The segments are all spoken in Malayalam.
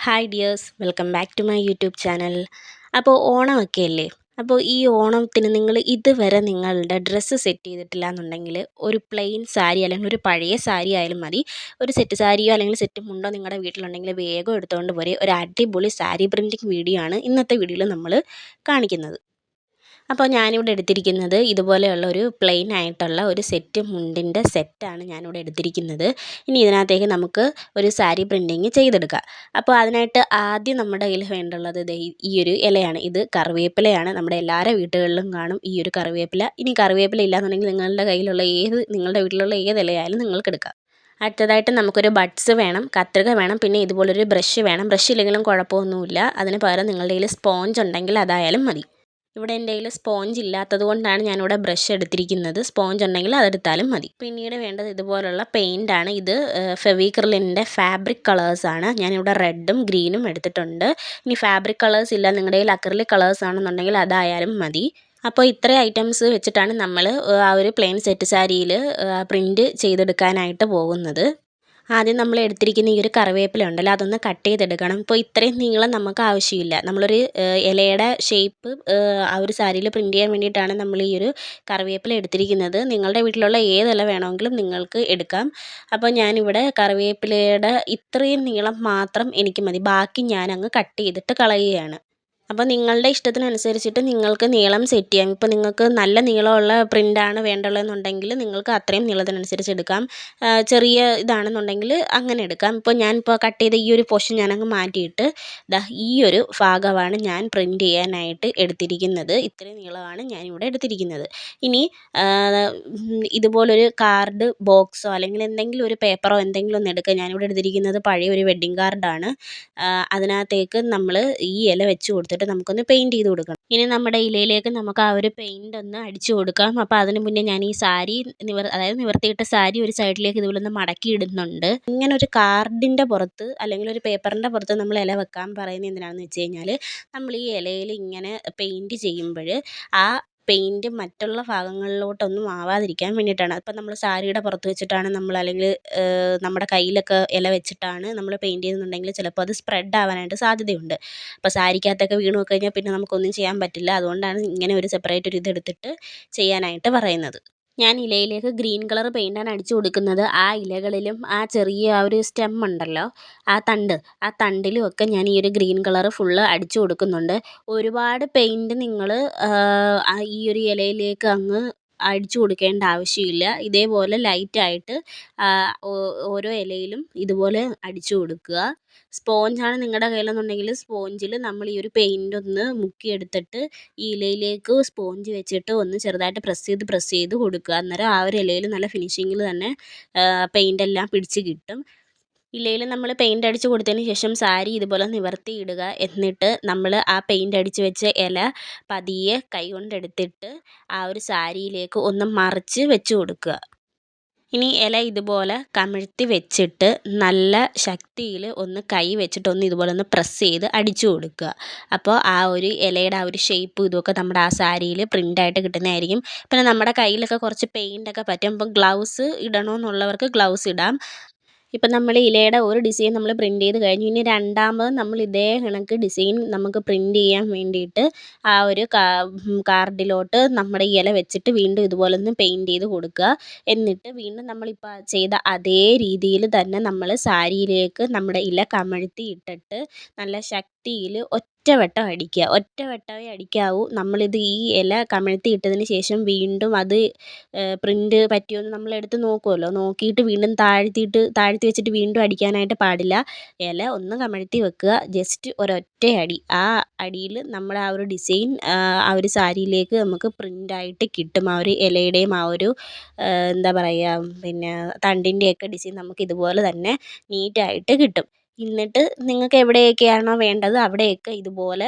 Hi dears, welcome back to my YouTube channel. അപ്പോൾ ഓണമൊക്കെ അല്ലേ? അപ്പോൾ ഈ ഓണത്തിന് നിങ്ങൾ ഇതുവരെ നിങ്ങളുടെ ഡ്രസ്സ് സെറ്റ് ചെയ്തിട്ടില്ല എന്നുണ്ടെങ്കിൽ ഒരു പ്ലെയിൻ സാരി അല്ലെങ്കിൽ ഒരു പഴയ സാരി ആയാലും മതി, ഒരു സെറ്റ് സാരിയോ അല്ലെങ്കിൽ സെറ്റ് മുണ്ടോ നിങ്ങളുടെ വീട്ടിലുണ്ടെങ്കിൽ വേഗം എടുത്തുകൊണ്ട് പോരെ. ഒരു അടിപൊളി സാരി പ്രിൻറ്റിങ് വീഡിയോ ആണ് ഇന്നത്തെ വീഡിയോയിൽ നമ്മൾ കാണിക്കുന്നത്. അപ്പോൾ ഞാനിവിടെ എടുത്തിരിക്കുന്നത് ഇതുപോലെയുള്ള ഒരു പ്ലെയിൻ ആയിട്ടുള്ള ഒരു സെറ്റ് മുണ്ടിൻ്റെ സെറ്റാണ് ഞാനിവിടെ എടുത്തിരിക്കുന്നത്. ഇനി ഇതിനകത്തേക്ക് നമുക്ക് ഒരു സാരി പ്രിൻറ്റിങ് ചെയ്തെടുക്കാം. അപ്പോൾ അതിനായിട്ട് ആദ്യം നമ്മുടെ കയ്യിൽ വേണ്ടുള്ളത് ഈ ഒരു ഇലയാണ്. ഇത് കറിവേപ്പിലയാണ്. നമ്മുടെ എല്ലാവരുടെ വീടുകളിലും കാണും ഈ ഒരു കറിവേപ്പില. ഇനി കറിവേപ്പില ഇല്ലാന്നുണ്ടെങ്കിൽ നിങ്ങളുടെ വീട്ടിലുള്ള ഏത് ഇലയായാലും നിങ്ങൾക്ക് എടുക്കാം. അടുത്തതായിട്ട് നമുക്കൊരു ബഡ്സ് വേണം, കത്രിക വേണം, പിന്നെ ഇതുപോലൊരു ബ്രഷ് വേണം. ബ്രഷ് ഇല്ലെങ്കിലും കുഴപ്പമൊന്നുമില്ല. അതിന് പകരം നിങ്ങളുടെ കയ്യിൽ സ്പോഞ്ച് ഉണ്ടെങ്കിൽ അതായാലും മതി. ഇവിടെ എൻ്റെ കയ്യിൽ സ്പോഞ്ച് ഇല്ലാത്തത് കൊണ്ടാണ് ഞാനിവിടെ ബ്രഷ് എടുത്തിരിക്കുന്നത്. സ്പോഞ്ച് ഉണ്ടെങ്കിൽ അതെടുത്താലും മതി. പിന്നീട് വേണ്ടത് ഇതുപോലുള്ള പെയിൻ്റാണ്. ഇത് ഫെവിക്രിലിൻ്റെ ഫാബ്രിക് കളേഴ്സാണ്. ഞാനിവിടെ റെഡും ഗ്രീനും എടുത്തിട്ടുണ്ട്. ഇനി ഫാബ്രിക് കളേഴ്സ് ഇല്ല, നിങ്ങളുടെ കയ്യിൽ അക്രിലിക് കളേഴ്സ് ആണെന്നുണ്ടെങ്കിൽ അതായാലും മതി. അപ്പോൾ ഇത്രയും ഐറ്റംസ് വെച്ചിട്ടാണ് നമ്മൾ ആ ഒരു പ്ലെയിൻ സെറ്റ് സാരിയിൽ പ്രിൻറ്റ് ചെയ്തെടുക്കാനായിട്ട് പോകുന്നത്. ആദ്യം നമ്മൾ എടുത്തിരിക്കുന്ന ഈ ഒരു കറിവേപ്പില ഉണ്ടല്ലോ, അതൊന്ന് കട്ട് ചെയ്തെടുക്കണം. ഇപ്പോൾ ഇത്രയും നീളം നമുക്ക് ആവശ്യമില്ല. നമ്മളൊരു ഇലയുടെ ഷേപ്പ് ആ ഒരു സാരിയിൽ പ്രിൻറ്റ് ചെയ്യാൻ വേണ്ടിയിട്ടാണ് നമ്മൾ ഈ ഒരു കറിവേപ്പില എടുത്തിരിക്കുന്നത്. നിങ്ങളുടെ വീട്ടിലുള്ള ഏത് ഇല വേണമെങ്കിലും നിങ്ങൾക്ക് എടുക്കാം. അപ്പോൾ ഞാനിവിടെ കറിവേപ്പിലയുടെ ഇത്രയും നീളം മാത്രം എനിക്ക് മതി. ബാക്കി ഞാനങ്ങ് കട്ട് ചെയ്തിട്ട് കളയുകയാണ്. അപ്പോൾ നിങ്ങളുടെ ഇഷ്ടത്തിനനുസരിച്ചിട്ട് നിങ്ങൾക്ക് നീളം സെറ്റ് ചെയ്യാം. ഇപ്പോൾ നിങ്ങൾക്ക് നല്ല നീളമുള്ള പ്രിൻ്റാണ് വേണ്ടുള്ളതെന്നുണ്ടെങ്കിൽ നിങ്ങൾക്ക് അത്രയും നീളത്തിനനുസരിച്ച് എടുക്കാം. ചെറിയ ഇതാണെന്നുണ്ടെങ്കിൽ അങ്ങനെ എടുക്കാം. ഇപ്പോൾ ഞാനിപ്പോൾ കട്ട് ചെയ്ത ഈ ഒരു പോർഷൻ ഞാനങ്ങ് മാറ്റിയിട്ട് ഈ ഒരു ഭാഗമാണ് ഞാൻ പ്രിൻറ്റ് ചെയ്യാനായിട്ട് എടുത്തിരിക്കുന്നത്. ഇത്രയും നീളമാണ് ഞാനിവിടെ എടുത്തിരിക്കുന്നത്. ഇനി ഇതുപോലൊരു കാർഡ് ബോക്സോ അല്ലെങ്കിൽ എന്തെങ്കിലും ഒരു പേപ്പറോ എന്തെങ്കിലും ഒന്ന് എടുക്കുക. ഞാനിവിടെ എടുത്തിരിക്കുന്നത് പഴയ ഒരു വെഡ്ഡിങ് കാർഡാണ്. അതിനകത്തേക്ക് നമ്മൾ ഈ ഇല വെച്ച് കൊടുത്തിട്ട് നമുക്കൊന്ന് പെയിൻറ്റ് ചെയ്ത് കൊടുക്കണം. ഇനി നമ്മുടെ ഇലയിലേക്ക് നമുക്ക് ആ ഒരു പെയിൻ്റ് ഒന്ന് അടിച്ചു കൊടുക്കാം. അപ്പോൾ അതിന് മുന്നേ ഞാൻ ഈ സാരി നിവർത്തിയിട്ട സാരി ഒരു സൈഡിലേക്ക് ഇതുപോലെ ഒന്ന് മടക്കി ഇടുന്നുണ്ട്. ഇങ്ങനെ ഒരു കാർഡിൻ്റെ പുറത്ത് അല്ലെങ്കിൽ ഒരു പേപ്പറിൻ്റെ പുറത്ത് നമ്മൾ ഇല വെക്കാൻ പറയുന്നത് എന്തിനാണെന്ന് വെച്ച് കഴിഞ്ഞാൽ, നമ്മൾ ഈ ഇലയിൽ ഇങ്ങനെ പെയിൻറ്റ് ചെയ്യുമ്പോൾ ആ പെയിൻറ്റ് മറ്റുള്ള ഭാഗങ്ങളിലോട്ടൊന്നും ആവാതിരിക്കാൻ വേണ്ടിയിട്ടാണ്. ഇപ്പം നമ്മൾ സാരിയുടെ പുറത്ത് വെച്ചിട്ടാണ് അല്ലെങ്കിൽ നമ്മുടെ കയ്യിലൊക്കെ ഇല വെച്ചിട്ടാണ് നമ്മൾ പെയിൻറ്റ് ചെയ്യുന്നുണ്ടെങ്കിൽ ചിലപ്പോൾ അത് സ്പ്രെഡ് ആവാനായിട്ട് സാധ്യതയുണ്ട്. അപ്പോൾ സാരിക്കകത്തൊക്കെ വീണ് പോയി കഴിഞ്ഞാൽ പിന്നെ നമുക്കൊന്നും ചെയ്യാൻ പറ്റില്ല. അതുകൊണ്ടാണ് ഇങ്ങനെ ഒരു സെപ്പറേറ്റ് ഒരു ഇതെടുത്തിട്ട് ചെയ്യാനായിട്ട് പറയുന്നത്. ഞാൻ ഇലയിലേക്ക് ഗ്രീൻ കളർ പെയിൻ്റാണ് അടിച്ചു കൊടുക്കുന്നത്. ആ ഇലകളിലും ആ ചെറിയ ആ ഒരു സ്റ്റെം ഉണ്ടല്ലോ, ആ തണ്ടിലും ഒക്കെ ഞാൻ ഈ ഒരു ഗ്രീൻ കളർ ഫുള്ള് അടിച്ചു കൊടുക്കുന്നുണ്ട്. ഒരുപാട് പെയിൻറ്റ് നിങ്ങൾ ഈ ഒരു ഇലയിലേക്ക് അങ്ങ് അടിച്ചു കൊടുക്കേണ്ട ആവശ്യമില്ല. ഇതേപോലെ ലൈറ്റായിട്ട് ഓരോ ഇലയിലും ഇതുപോലെ അടിച്ചു കൊടുക്കുക. സ്പോഞ്ചാണ് നിങ്ങളുടെ കയ്യിലെന്നുണ്ടെങ്കിൽ സ്പോഞ്ചിൽ നമ്മൾ ഈ ഒരു പെയിൻ്റ് ഒന്ന് മുക്കിയെടുത്തിട്ട് ഈ ഇലയിലേക്ക് സ്പോഞ്ച് വെച്ചിട്ട് ഒന്ന് ചെറുതായിട്ട് പ്രസ് ചെയ്ത് കൊടുക്കുക. അന്നേരം ആ ഒരു ഇലയിൽ നല്ല ഫിനിഷിങ്ങിൽ തന്നെ പെയിൻ്റ് എല്ലാം പിടിച്ച് കിട്ടും. ഇലയിൽ നമ്മൾ പെയിൻ്റ് അടിച്ച് കൊടുത്തതിന് ശേഷം സാരി ഇതുപോലെ നിവർത്തിയിടുക. എന്നിട്ട് നമ്മൾ ആ പെയിൻ്റ് അടിച്ച് വെച്ച ഇല പതിയെ കൈ കൊണ്ടെടുത്തിട്ട് ആ ഒരു സാരിയിലേക്ക് ഒന്ന് മറിച്ച് വെച്ച് കൊടുക്കുക. ഇനി ഇല ഇതുപോലെ കമിഴ്ത്തി വെച്ചിട്ട് നല്ല ശക്തിയിൽ ഒന്ന് കൈ വെച്ചിട്ട് ഇതുപോലെ ഒന്ന് പ്രസ് ചെയ്ത് അടിച്ചു കൊടുക്കുക. അപ്പോൾ ആ ഒരു ഇലയുടെ ആ ഒരു ഷേപ്പും ഇതുമൊക്കെ നമ്മുടെ ആ സാരിയിൽ പ്രിൻ്റായിട്ട് കിട്ടുന്നതായിരിക്കും. പിന്നെ നമ്മുടെ കയ്യിലൊക്കെ കുറച്ച് പെയിൻ്റൊക്കെ പറ്റും. അപ്പോൾ ഗ്ലൗസ് ഇടണമെന്നുള്ളവർക്ക് ഗ്ലൗസ് ഇടാം. ഇപ്പം നമ്മൾ ഇലയുടെ ഒരു ഡിസൈൻ നമ്മൾ പ്രിൻറ്റ് ചെയ്ത് കഴിഞ്ഞു. ഇനി രണ്ടാമത് നമ്മൾ ഇതേ കണക്ക് ഡിസൈൻ നമുക്ക് പ്രിൻറ്റ് ചെയ്യാൻ വേണ്ടിയിട്ട് ആ ഒരു കാർഡിലോട്ട് നമ്മുടെ ഇല വെച്ചിട്ട് വീണ്ടും ഇതുപോലെ ഒന്ന് പെയിൻറ്റ് ചെയ്ത് കൊടുക്കുക. എന്നിട്ട് വീണ്ടും നമ്മളിപ്പോൾ ചെയ്ത അതേ രീതിയിൽ തന്നെ നമ്മൾ സാരിയിലേക്ക് നമ്മുടെ ഇല കമഴ്ത്തി ഇട്ടിട്ട് നല്ല ശക്തിയിൽ ഒറ്റവട്ടം അടിക്കുക. ഒറ്റവട്ടമേ അടിക്കാവൂ. നമ്മളിത് ഈ ഇല കമഴ്ത്തി ഇട്ടതിന് ശേഷം വീണ്ടും അത് പ്രിൻറ്റ് പറ്റിയോന്ന് നമ്മളെടുത്ത് നോക്കുമല്ലോ. നോക്കിയിട്ട് വീണ്ടും താഴ്ത്തി വെച്ചിട്ട് വീണ്ടും അടിക്കാനായിട്ട് പാടില്ല. ഇല ഒന്ന് കമഴ്ത്തി വെക്കുക. ജസ്റ്റ് ഒരൊറ്റ അടി. ആ അടിയിൽ നമ്മുടെ ആ ഒരു ഡിസൈൻ ആ ഒരു സാരിയിലേക്ക് നമുക്ക് പ്രിൻ്റായിട്ട് കിട്ടും. ആ ഒരു ഇലയുടെയും ആ ഒരു എന്താ പറയുക, പിന്നെ തണ്ടിൻ്റെയൊക്കെ ഡിസൈൻ നമുക്ക് ഇതുപോലെ തന്നെ നീറ്റായിട്ട് കിട്ടും. എന്നിട്ട് നിങ്ങൾക്ക് എവിടെയൊക്കെയാണോ വേണ്ടത് അവിടെയൊക്കെ ഇതുപോലെ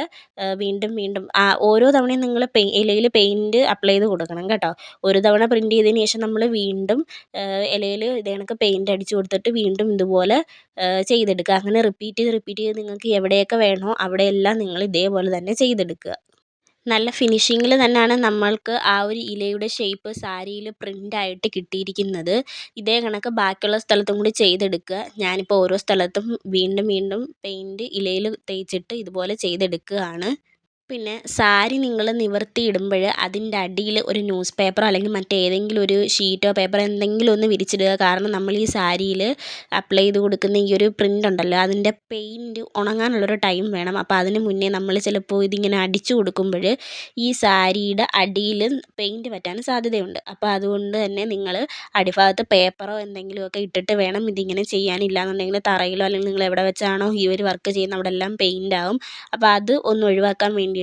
വീണ്ടും വീണ്ടും ഓരോ തവണയും നിങ്ങൾ ഇലയിൽ പെയിൻറ്റ് അപ്ലൈ ചെയ്ത് കൊടുക്കണം കേട്ടോ. ഒരു തവണ പ്രിൻറ്റ് ചെയ്തതിന് ശേഷം നമ്മൾ വീണ്ടും ഇലയിൽ ഇതേ കണക്ക് പെയിൻറ്റ് അടിച്ച് കൊടുത്തിട്ട് വീണ്ടും ഇതുപോലെ ചെയ്തെടുക്കുക. അങ്ങനെ റിപ്പീറ്റ് ചെയ്ത് നിങ്ങൾക്ക് എവിടെയൊക്കെ വേണോ അവിടെയെല്ലാം നിങ്ങൾ ഇതേപോലെ തന്നെ ചെയ്തെടുക്കുക. നല്ല ഫിനിഷിങ്ങിൽ തന്നെയാണ് നമ്മൾക്ക് ആ ഒരു ഇലയുടെ ഷേപ്പ് സാരിയിൽ പ്രിൻ്റായിട്ട് കിട്ടിയിരിക്കുന്നത്. ഇതേ കണക്ക് ബാക്കിയുള്ള സ്ഥലത്തും കൂടി ചെയ്തെടുക്കുക. ഞാനിപ്പോൾ ഓരോ സ്ഥലത്തും വീണ്ടും വീണ്ടും പെയിൻറ്റ് ഇലയിൽ തേച്ചിട്ട് ഇതുപോലെ ചെയ്തെടുക്കുകയാണ്. പിന്നെ സാരി നിങ്ങൾ നിവർത്തിയിടുമ്പോൾ അതിൻ്റെ അടിയിൽ ഒരു ന്യൂസ് പേപ്പറോ അല്ലെങ്കിൽ മറ്റേതെങ്കിലും ഒരു ഷീറ്റോ പേപ്പറോ എന്തെങ്കിലും ഒന്ന് വിരിച്ചിടുക. കാരണം നമ്മൾ ഈ സാരിയിൽ അപ്ലൈ ചെയ്ത് കൊടുക്കുന്ന ഈ ഒരു പ്രിൻ്റ് ഉണ്ടല്ലോ, അതിൻ്റെ പെയിൻറ്റ് ഉണങ്ങാനുള്ളൊരു ടൈം വേണം. അപ്പോൾ അതിന് മുന്നേ നമ്മൾ ചിലപ്പോൾ ഇതിങ്ങനെ അടിച്ചു കൊടുക്കുമ്പോൾ ഈ സാരിയുടെ അടിയിൽ പെയിൻറ്റ് പറ്റാൻ സാധ്യതയുണ്ട്. അപ്പോൾ അതുകൊണ്ട് തന്നെ നിങ്ങൾ അടിഭാഗത്ത് പേപ്പറോ എന്തെങ്കിലുമൊക്കെ ഇട്ടിട്ട് വേണം ഇതിങ്ങനെ ചെയ്യാൻ. ഇല്ലാന്നുണ്ടെങ്കിൽ തറയിലോ അല്ലെങ്കിൽ നിങ്ങൾ എവിടെ വെച്ചാണോ ഈ ഒരു വർക്ക് ചെയ്യുന്നത് അവിടെ എല്ലാം പെയിൻ്റ് ആവും. അപ്പോൾ അത് ഒന്ന് ഒഴിവാക്കാൻ വേണ്ടിയിട്ട്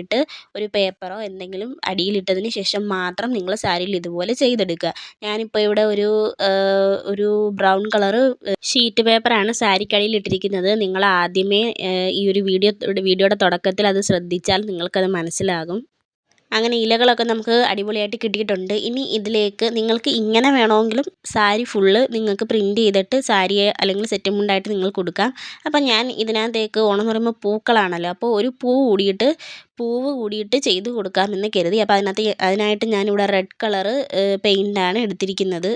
ഒരു പേപ്പറോ എന്തെങ്കിലും അടിയിലിട്ടതിന് ശേഷം മാത്രം നിങ്ങൾ സാരിയിൽ ഇതുപോലെ ചെയ്തെടുക്കുക. ഞാനിപ്പോൾ ഇവിടെ ഒരു ബ്രൗൺ കളറ് ഷീറ്റ് പേപ്പറാണ് സാരിക്കടിയിൽ ഇട്ടിരിക്കുന്നത്. നിങ്ങൾ ആദ്യമേ ഈ ഒരു വീഡിയോയുടെ തുടക്കത്തിൽ അത് ശ്രദ്ധിച്ചാൽ നിങ്ങൾക്കത് മനസ്സിലാകും. അങ്ങനെ ഇലകളൊക്കെ നമുക്ക് അടിപൊളിയായിട്ട് കിട്ടിയിട്ടുണ്ട്. ഇനി ഇതിലേക്ക് നിങ്ങൾക്ക് ഇങ്ങനെ വേണമെങ്കിലും സാരി ഫുള്ള് നിങ്ങൾക്ക് പ്രിൻ്റ് ചെയ്തിട്ട് സാരിയെ അല്ലെങ്കിൽ സെറ്റ് മുണ്ടായിട്ട് നിങ്ങൾക്ക് കൊടുക്കാം. അപ്പം ഞാൻ ഇതിനകത്തേക്ക് ഓണം എന്ന് പറയുമ്പോൾ പൂക്കളാണല്ലോ, അപ്പോൾ ഒരു പൂവ് കൂടിയിട്ട് ചെയ്ത് കൊടുക്കാമെന്ന് കരുതി. അപ്പോൾ അതിനായിട്ട് ഞാനിവിടെ റെഡ് കളറ് പെയിൻ്റാണ് എടുത്തിരിക്കുന്നത്.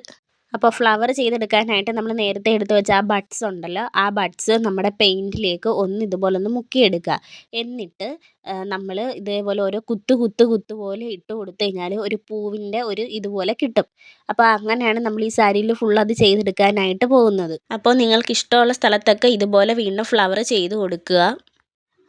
അപ്പോൾ ഫ്ലവർ ചെയ്തെടുക്കാനായിട്ട് നമ്മൾ നേരത്തെ എടുത്ത് വെച്ച ആ ബഡ്സ് ഉണ്ടല്ലോ, ആ ബഡ്സ് നമ്മുടെ പെയിൻറ്റിലേക്ക് ഇതുപോലെ മുക്കിയെടുക്കുക. എന്നിട്ട് നമ്മൾ ഇതേപോലെ ഓരോ കുത്ത് പോലെ ഇട്ട് കൊടുത്തു കഴിഞ്ഞാൽ ഒരു പൂവിൻ്റെ ഇതുപോലെ കിട്ടും. അപ്പോൾ അങ്ങനെയാണ് നമ്മൾ ഈ സാരിയിൽ ഫുൾ അത് ചെയ്തെടുക്കാനായിട്ട് പോകുന്നത്. അപ്പോൾ നിങ്ങൾക്ക് ഇഷ്ടമുള്ള സ്ഥലത്തൊക്കെ ഇതുപോലെ വീണ്ടും ഫ്ലവർ ചെയ്ത് കൊടുക്കുക.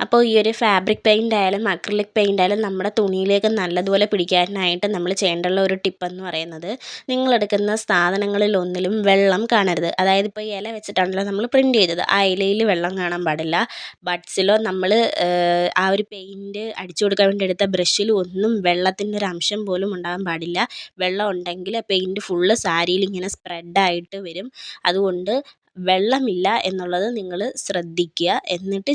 അപ്പോൾ ഈ ഒരു ഫാബ്രിക് പെയിൻ്റ് ആയാലും അക്രിലിക് പെയിൻ്റ് ആയാലും നമ്മുടെ തുണിയിലേക്ക് നല്ലതുപോലെ പിടിക്കാനായിട്ട് നമ്മൾ ചെയ്യേണ്ടുള്ള ഒരു ടിപ്പെന്ന് പറയുന്നത്, നിങ്ങളെടുക്കുന്ന സാധനങ്ങളിൽ ഒന്നിലും വെള്ളം കാണരുത്. അതായത് ഇപ്പോൾ ഇല വെച്ചിട്ടാണല്ലോ നമ്മൾ പ്രിൻ്റ് ചെയ്തത്, ആ ഇലയിൽ വെള്ളം കാണാൻ പാടില്ല. ബഡ്സിലോ നമ്മൾ ആ ഒരു പെയിൻറ്റ് അടിച്ചു കൊടുക്കാൻ വേണ്ടി എടുത്ത ബ്രഷിലും ഒന്നും വെള്ളത്തിൻ്റെ ഒരു അംശം പോലും ഉണ്ടാകാൻ പാടില്ല. വെള്ളം ഉണ്ടെങ്കിൽ പെയിൻറ്റ് ഫുള്ള് സാരിയിൽ ഇങ്ങനെ സ്പ്രെഡായിട്ട് വരും. അതുകൊണ്ട് വെള്ളമില്ല എന്നുള്ളത് നിങ്ങൾ ശ്രദ്ധിക്കുക. എന്നിട്ട്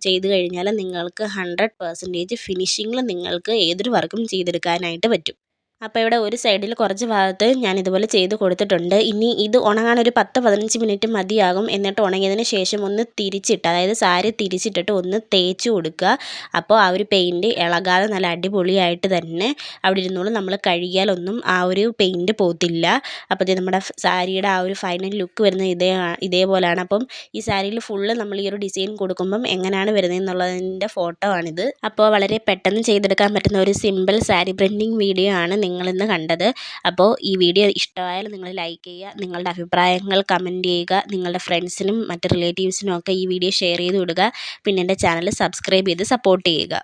ചെയ്ത് കഴിഞ്ഞാൽ നിങ്ങൾക്ക് 100% ഫിനിഷിങ്ങിൽ നിങ്ങൾക്ക് ഏതൊരു വർക്കും ചെയ്തെടുക്കാനായിട്ട് പറ്റും. അപ്പോൾ ഇവിടെ ഒരു സൈഡിൽ കുറച്ച് ഭാഗത്ത് ഞാൻ ഇതുപോലെ ചെയ്ത് കൊടുത്തിട്ടുണ്ട്. ഇനി ഇത് ഉണങ്ങാൻ ഒരു 10-15 മിനിറ്റ് മതിയാകും. എന്നിട്ട് ഉണങ്ങിയതിന് ശേഷം ഒന്ന് തിരിച്ചിട്ട്, അതായത് സാരി തിരിച്ചിട്ടിട്ട് ഒന്ന് തേച്ച് കൊടുക്കുക. അപ്പോൾ ആ ഒരു പെയിൻറ്റ് ഇളകാതെ നല്ല അടിപൊളിയായിട്ട് തന്നെ അവിടെ ഇരുന്നോളും. നമ്മൾ കഴുകിയാലൊന്നും ആ ഒരു പെയിൻറ്റ് പോകത്തില്ല. അപ്പോൾ ഇത് നമ്മുടെ സാരിയുടെ ആ ഒരു ഫൈനൽ ലുക്ക് വരുന്നത് ഇതേപോലെയാണ്. അപ്പം ഈ സാരിയിൽ ഫുള്ള് നമ്മൾ ഈ ഒരു ഡിസൈൻ കൊടുക്കുമ്പം എങ്ങനെയാണ് വരുന്നത് എന്നുള്ളതിൻ്റെ ഫോട്ടോ ആണിത്. അപ്പോൾ വളരെ പെട്ടെന്ന് ചെയ്തെടുക്കാൻ പറ്റുന്ന ഒരു സിമ്പിൾ സാരി പ്രിൻറ്റിങ് വീഡിയോ ആണ് നിങ്ങളിന്ന് കണ്ടത്. അപ്പോൾ ഈ വീഡിയോ ഇഷ്ടമായാൽ നിങ്ങൾ ലൈക്ക് ചെയ്യുക, നിങ്ങളുടെ അഭിപ്രായങ്ങൾ കമൻറ്റ് ചെയ്യുക, നിങ്ങളുടെ ഫ്രണ്ട്സിനും മറ്റ് റിലേറ്റീവ്സിനും ഒക്കെ ഈ വീഡിയോ ഷെയർ ചെയ്ത് വിടുക. പിന്നെ എൻ്റെ ചാനൽ സബ്സ്ക്രൈബ് ചെയ്ത് സപ്പോർട്ട് ചെയ്യുക.